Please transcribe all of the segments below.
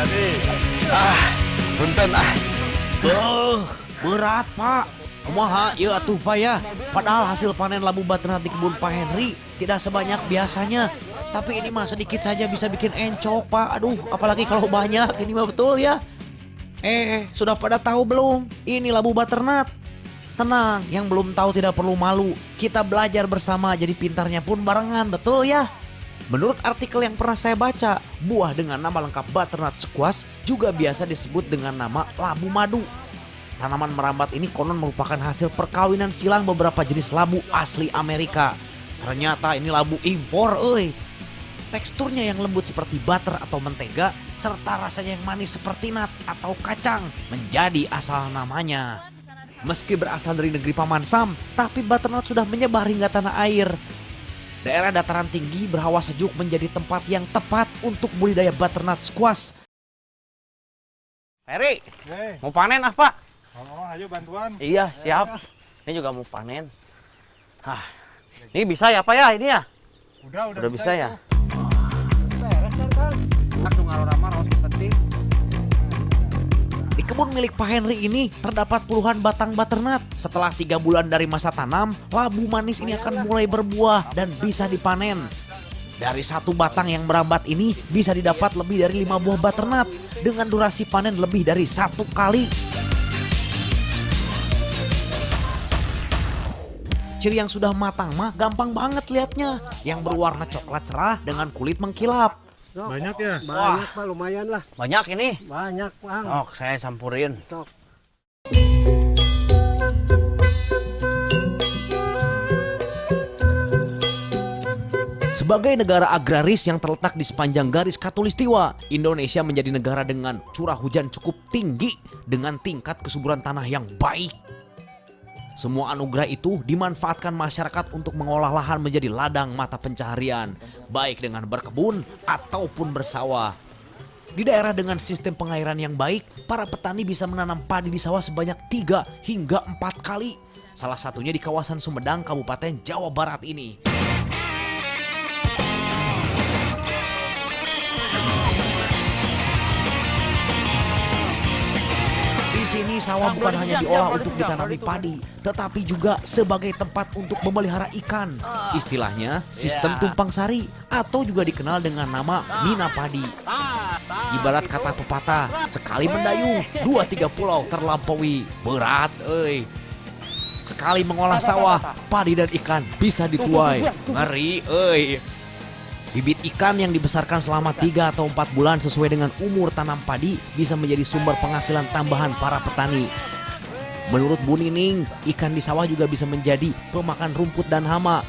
Jadi. Punten Berat Pak. Kumaha ieu atuh Pak ya. Padahal hasil panen labu baternat di kebun Pak Henry tidak sebanyak biasanya. Tapi ini mah sedikit saja bisa bikin encok Pak. Aduh, apalagi kalau banyak. Ini mah betul ya. Sudah pada tahu belum? Ini labu baternat. Tenang, yang belum tahu tidak perlu malu. Kita belajar bersama, jadi pintarnya pun barengan, betul ya? Menurut artikel yang pernah saya baca, buah dengan nama lengkap butternut squash juga biasa disebut dengan nama labu madu. Tanaman merambat ini konon merupakan hasil perkawinan silang beberapa jenis labu asli Amerika. Ternyata ini labu impor, Teksturnya yang lembut seperti butter atau mentega, serta rasanya yang manis seperti nut atau kacang menjadi asal namanya. Meski berasal dari negeri Paman Sam, tapi butternut sudah menyebar hingga tanah air. Daerah dataran tinggi berhawa sejuk menjadi tempat yang tepat untuk budidaya butternut squash. Heri, mau panen apa? Oh, ayo bantuan. Iya, siap. Ini juga mau panen. Ini bisa ya Pak ya ini ya? Udah bisa ya? Beres kan? Aku ngarorama raos penting. Di kebun milik Pak Henry ini terdapat puluhan batang butternut. Setelah 3 bulan dari masa tanam, labu manis ini akan mulai berbuah dan bisa dipanen. Dari satu batang yang merambat ini bisa didapat lebih dari 5 buah butternut dengan durasi panen lebih dari 1 kali. Ciri yang sudah matang mah gampang banget lihatnya. Yang berwarna coklat cerah dengan kulit mengkilap. Banyak ya? Banyak Pak, lumayan lah. Banyak ini. Banyak Bang. Saya campurin. Sok. Sebagai negara agraris yang terletak di sepanjang garis Khatulistiwa, Indonesia menjadi negara dengan curah hujan cukup tinggi dengan tingkat kesuburan tanah yang baik. Semua anugerah itu dimanfaatkan masyarakat untuk mengolah lahan menjadi ladang mata pencaharian, baik dengan berkebun ataupun bersawah. Di daerah dengan sistem pengairan yang baik, para petani bisa menanam padi di sawah sebanyak 3 hingga 4 kali. Salah satunya di kawasan Sumedang, Kabupaten Jawa Barat ini. Di sini sawah bukan hanya diolah untuk ditanami padi, tetapi juga sebagai tempat untuk memelihara ikan. Istilahnya sistem tumpang sari atau juga dikenal dengan nama mina padi. Ibarat kata pepatah, sekali mendayung 2-3 pulau terlampaui. Berat, Sekali mengolah sawah, padi dan ikan bisa dituai. Ngeri, Bibit ikan yang dibesarkan selama 3 atau 4 bulan sesuai dengan umur tanam padi bisa menjadi sumber penghasilan tambahan para petani. Menurut Bu Nining, ikan di sawah juga bisa menjadi pemakan rumput dan hama.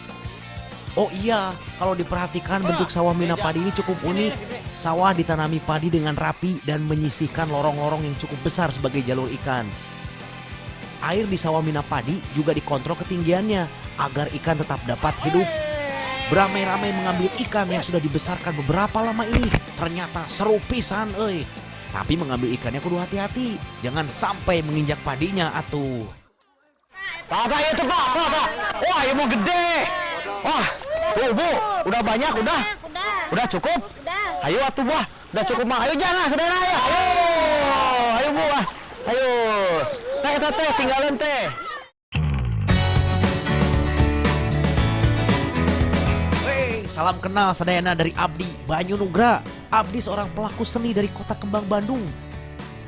Oh iya, kalau diperhatikan bentuk sawah mina padi ini cukup unik. Sawah ditanami padi dengan rapi dan menyisihkan lorong-lorong yang cukup besar sebagai jalur ikan. Air di sawah mina padi juga dikontrol ketinggiannya agar ikan tetap dapat hidup. Beramai-ramai mengambil ikan yang sudah dibesarkan beberapa lama ini. Ternyata seru pisan, Tapi mengambil ikannya kudu hati-hati. Jangan sampai menginjak padinya atuh. Pak itu Pak. Wah, ini mau gede. Wah, Bu, udah banyak, udah. Udah cukup? Udah. Ayo atuh Wah, udah cukup mah. Ayo jangan, saudara ya. Ayo Bu, ayo. Teh, tinggalin teh. Salam kenal sadayana dari Abdi Banyu Nugra. Abdi seorang pelaku seni dari Kota Kembang, Bandung.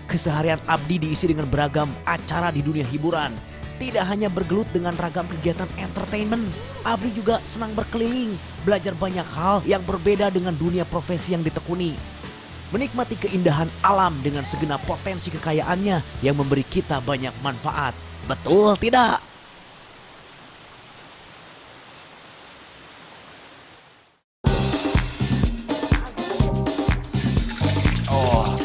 Keseharian Abdi diisi dengan beragam acara di dunia hiburan. Tidak hanya bergelut dengan ragam kegiatan entertainment, Abdi juga senang berkeliling, belajar banyak hal yang berbeda dengan dunia profesi yang ditekuni. Menikmati keindahan alam dengan segenap potensi kekayaannya yang memberi kita banyak manfaat. Betul tidak?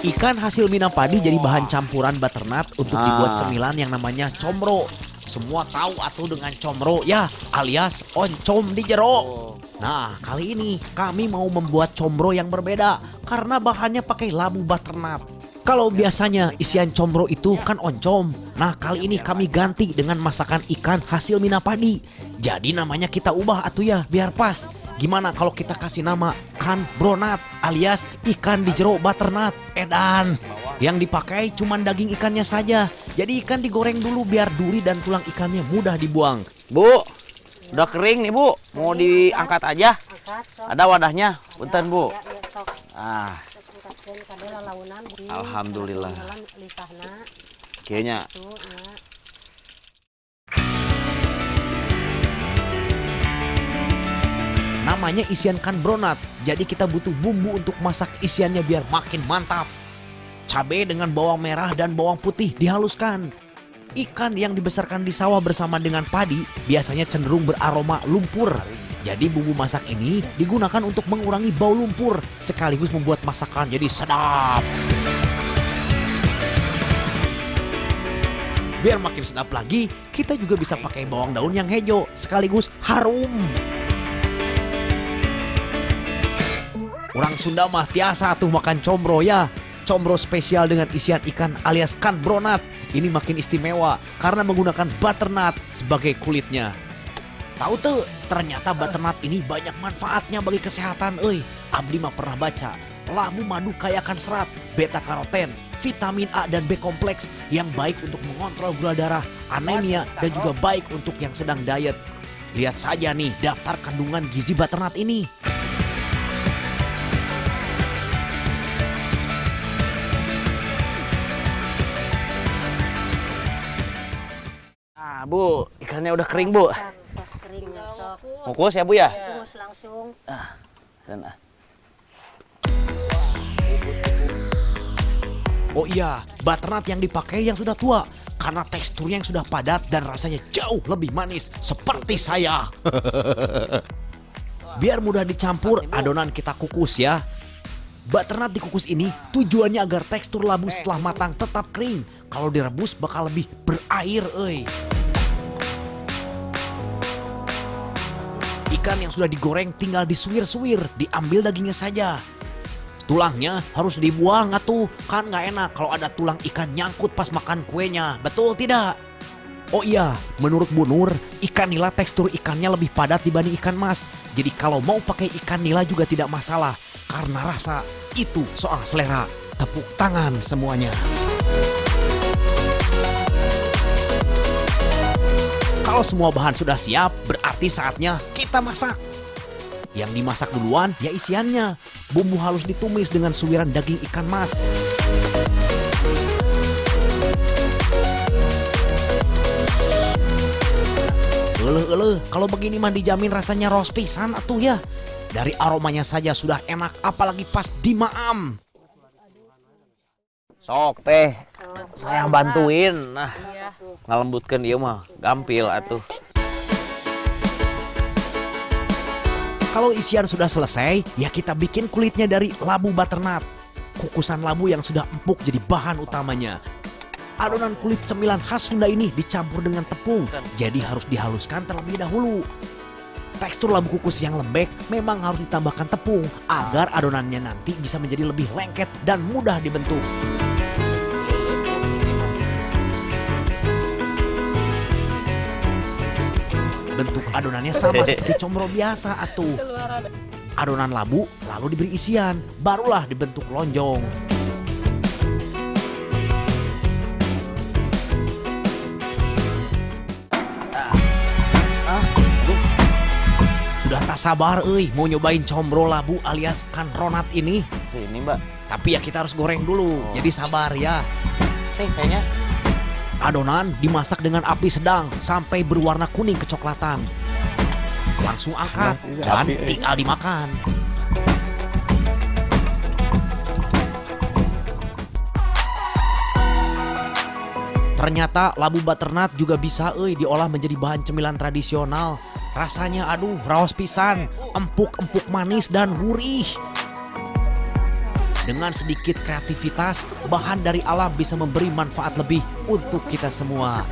Ikan hasil mina padi jadi bahan campuran butternut untuk dibuat cemilan yang namanya comro. Semua tahu atuh dengan comro ya, alias oncom di jero. Nah, kali ini kami mau membuat comro yang berbeda karena bahannya pakai labu butternut. Kalau biasanya isian comro itu kan oncom. Nah, kali ini kami ganti dengan masakan ikan hasil mina padi. Jadi namanya kita ubah atuh ya, biar pas. Gimana kalau kita kasih nama kan bronat alias ikan di jero butternut? Edan. Yang dipakai cuma daging ikannya saja. Jadi ikan digoreng dulu biar duri dan tulang ikannya mudah dibuang. Bu, udah kering nih Bu. Mau diangkat aja? Ada wadahnya. Punten Bu. Ah, alhamdulillah. Kayaknya. Namanya isian kan bronat, jadi kita butuh bumbu untuk masak isiannya biar makin mantap. Cabai dengan bawang merah dan bawang putih dihaluskan. Ikan yang dibesarkan di sawah bersama dengan padi biasanya cenderung beraroma lumpur. Jadi bumbu masak ini digunakan untuk mengurangi bau lumpur sekaligus membuat masakan jadi sedap. Biar makin sedap lagi, kita juga bisa pakai bawang daun yang hijau sekaligus harum. Orang Sunda mah tiasa tuh makan combro ya. Combro spesial dengan isian ikan alias kan bronat. Ini makin istimewa karena menggunakan butternut sebagai kulitnya. Tahu tuh, ternyata butternut ini banyak manfaatnya bagi kesehatan. Abdi mah pernah baca, labu madu kaya akan serat, beta karoten, vitamin A dan B kompleks yang baik untuk mengontrol gula darah, anemia, dan juga baik untuk yang sedang diet. Lihat saja nih daftar kandungan gizi butternut ini. Nah Bu, ikannya udah kering Bu. Kukus ya Bu ya? Kukus langsung. Oh iya, butternut yang dipakai yang sudah tua karena teksturnya yang sudah padat dan rasanya jauh lebih manis seperti saya. Biar mudah dicampur, adonan kita kukus ya. Butternut dikukus ini tujuannya agar tekstur labu setelah matang tetap kering. Kalau direbus bakal lebih berair, Ikan yang sudah digoreng tinggal disuwir-suwir, diambil dagingnya saja. Tulangnya harus dibuang atuh, kan nggak enak kalau ada tulang ikan nyangkut pas makan kuenya, betul tidak? Oh iya, menurut Bu Nur, ikan nila tekstur ikannya lebih padat dibanding ikan mas. Jadi kalau mau pakai ikan nila juga tidak masalah, karena rasa itu soal selera. Tepuk tangan semuanya. Kalau semua bahan sudah siap, berarti saatnya kita masak. Yang dimasak duluan ya isiannya. Bumbu halus ditumis dengan suwiran daging ikan mas. Kalau begini mah dijamin rasanya roast pisan atuh ya. Dari aromanya saja sudah enak, apalagi pas dimaam. Sok teh, saya bantuin. Nah, ngalembutkan ieu mah gampil atuh. Kalau isian sudah selesai, ya kita bikin kulitnya dari labu butternut. Kukusan labu yang sudah empuk jadi bahan utamanya. Adonan kulit cemilan khas Sunda ini dicampur dengan tepung, jadi harus dihaluskan terlebih dahulu. Tekstur labu kukus yang lembek memang harus ditambahkan tepung agar adonannya nanti bisa menjadi lebih lengket dan mudah dibentuk. Bentuk adonannya sama seperti combro biasa atuh. Adonan labu lalu diberi isian, barulah dibentuk lonjong. Sudah tak sabar mau nyobain combro labu alias kan ronat ini. Sini Mbak. Tapi ya kita harus goreng dulu, jadi sabar ya. Kayaknya. Adonan dimasak dengan api sedang sampai berwarna kuning kecoklatan. Langsung angkat dan tinggal dimakan. Ternyata labu butternut juga bisa diolah menjadi bahan cemilan tradisional. Rasanya aduh raos pisan, empuk-empuk manis dan gurih. Dengan sedikit kreativitas, bahan dari alam bisa memberi manfaat lebih untuk kita semua.